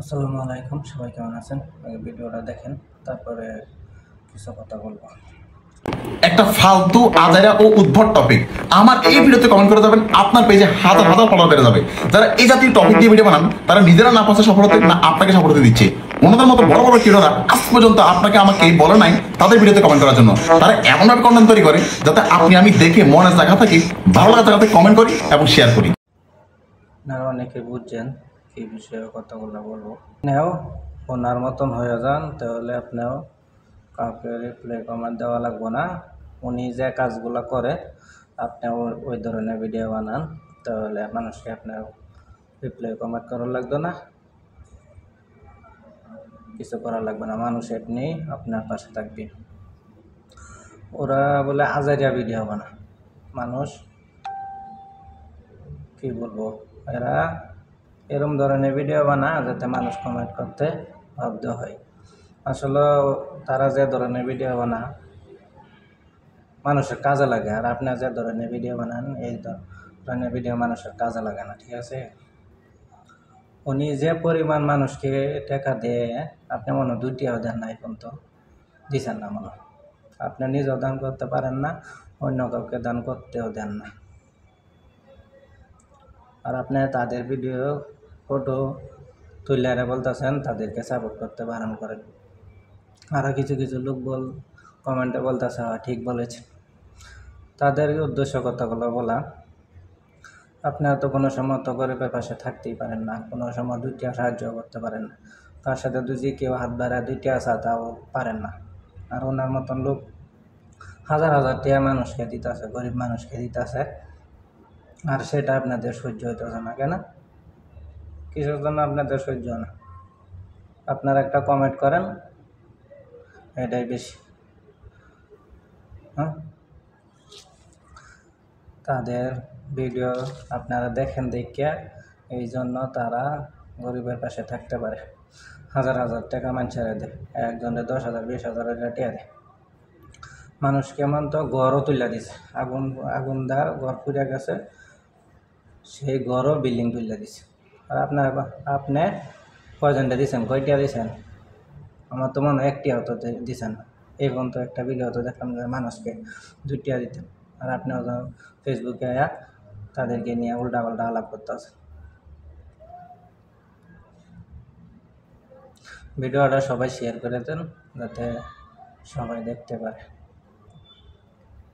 আসসালামু আলাইকুম, সবাই কেমন আছেন? আগে ভিডিওটা দেখেন, তারপরে কিছু কথা বলবো। একটা ফালতু আজাইরা ও উদ্ভট টপিক আমার এই ভিডিওতে কমেন্ট করে যাবেন, আপনার পেজে হাজার হাজার ফলোয়ার বেড়ে যাবে। যারা এই জাতীয় টপিক দিয়ে ভিডিও বানান তারা নিজেরা না পাচ্ছে সফলতা, না আপনাকে সফলতা দিচ্ছে। ওনাদের মতো বড় বড় ক্রিয়েটররা আজ পর্যন্ত আপনাকে আমাকে বলে নাই তাদের ভিডিওতে কমেন্ট করার জন্য। তারা এমনভাবে কন্টেন্ট তৈরি করে যাতে আপনি আমি দেখে মনের জায়গা থাকি, ভালো লাগা জায়গাতে কমেন্ট করি এবং শেয়ার করি। আপনারা অনেকে বুঝছেন কি বিষয়ে কথাগুলো বলবো। আপনিও ওনার মতন হয়ে যান, তাহলে আপনিও কাউকে রিপ্লাই কমেন্ট দেওয়া লাগবে না। উনি যে কাজগুলো করে আপনি ওই ধরনের ভিডিও বানান, তাহলে মানুষকে আপনার রিপ্লাই কমেন্ট করার লাগবে না, কিছু করা লাগবে না। মানুষ এমনি আপনার পাশে থাকবে। ওরা বলে আজাইরা ভিডিও বানায়, মানুষ কি বলবো, এরা এরম ধরনের ভিডিও বানায় যাতে মানুষ কমেন্ট করতে বাধ্য হয়। আসলে তারা যে ধরনের ভিডিও বানায় মানুষের কাজে লাগে, আর আপনি যে ধরনের ভিডিও বানান এই ধরনের ভিডিও মানুষের কাজে লাগে না, ঠিক আছে? উনি যে পরিমাণ মানুষকে টাকা দেয়, আপনি মনে হয় 2 টাকাও দেন না, এখন তো দিচ্ছেন না মনে হয়। আপনি নিজেও দান করতে পারেন না, অন্য কাউকে দান করতেও দেন না। আর আপনি তাদের ভিডিও ফটো তুলে বলতেছেন তাদেরকে সাপোর্ট করতে বারণ করেন। আরও কিছু কিছু লোক কমেন্টে বলতেছে ঠিক বলেছেন। তাদের উদ্দেশ্য কথাগুলো বলা, আপনারা তো কোনো সময় তো গরিবের পাশে থাকতেই পারেন না, কোনো সময় 2 টাকা সাহায্য করতে পারেন না, তার সাথে যদি কেউ হাত বাড়ায় 2 টাকা চাতাও পারেন না। আর ওনার মতন লোক হাজার হাজার টাকা মানুষকে দিতেছে, গরিব মানুষকে দিতেছে, আর সেটা আপনাদের সহ্য হইতেছে না। কেন, কিসের জন্য আপনাদের সহ্য না? আপনারা একটা কমেন্ট করেন, এটাই বেশি। তাদের ভিডিও আপনারা দেখেন দেখিয়া এই জন্য তারা গরিবের পাশে থাকতে পারে। হাজার হাজার টাকা মানুষেরা দেয়, একজনের 10,000 20,000 টাকা দেয়। মানুষ কেমন তো ঘরও তুলে দিছে, আগুন দা ঘর পুড়ে গেছে, সেই ঘরও বিল্ডিং তুলে দিছে। আর আপনি কয়জনটা দিচ্ছেন, কয়টা দিচ্ছেন? আমার তো মনে হয় 1টাও তো দিচ্ছেন না। এই পর্যন্ত একটা ভিডিও তো দেখলাম যে মানুষকে 2 টাকা দিতেন, আর আপনিও ফেসবুকে তাদেরকে নিয়ে উল্টাপাল্টা আলাপ করতে আছেন। ভিডিওটা সবাই শেয়ার করে দেন যাতে সবাই দেখতে পারে,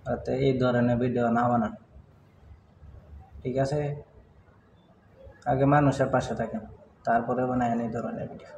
যাতে এই ধরনের ভিডিও না বানান, ঠিক আছে? আগে মানুষের পাশে থাকেন, তারপরে বানায় এই ধরনের ভিডিও।